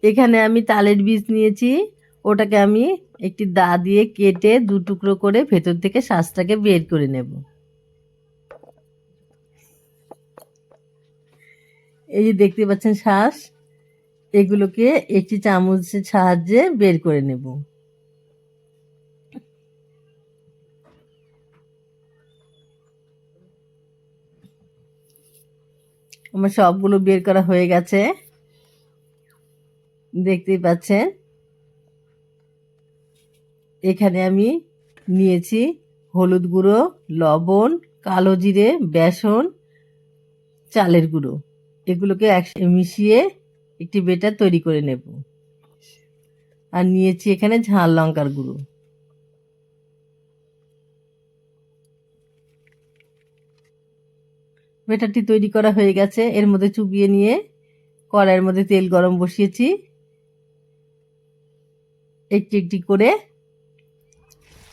এখানে আমি তালের বীজ নিয়েছি, ওটাকে আমি একটি দা দিয়ে কেটে ২ টুকরো করে ভেতর থেকে শাঁসটাকে বের করে নেব। এই যে দেখতে পাচ্ছেন শাঁস, এগুলোকে একটি চামচের সাহায্যে বের করে নেব। আমার সবগুলো বের করা হয়ে গেছে, দেখতেই পাচ্ছেন। এখানে আমি নিয়েছি হলুদ গুঁড়ো, লবণ, কালো জিরে, বেসন, চালের গুঁড়ো। এগুলোকে একসাথে মিশিয়ে একটি বেটার তৈরি করে নেব। আর নিয়েছি এখানে ঝাল লঙ্কার গুঁড়ো। বেটারটি তৈরি করা হয়ে গেছে, এর মধ্যে চুবিয়ে নিয়ে কড়াইয়ের মধ্যে তেল গরম বসিয়েছি। একটি একটি করে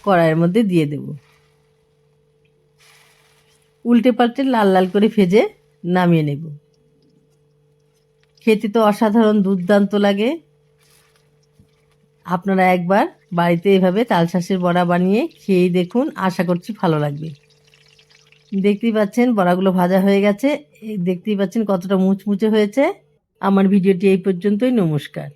কড়াইয়ের মধ্যে দিয়ে দেব। উল্টে পাল্টে লাল লাল করে ভেজে নামিয়ে নেব। খেতে তো অসাধারণ দুর্দান্ত লাগে। আপনারা একবার বাড়িতে এভাবে তালশাঁসের বড়া বানিয়ে খেয়েই দেখুন, আশা করছি ভালো লাগবে। দেখতেই পাচ্ছেন বড়াগুলো ভাজা হয়ে গেছে, দেখতেই পাচ্ছেন কতটা মুচমুচে হয়েছে। আমার ভিডিওটি এই পর্যন্তই। নমস্কার।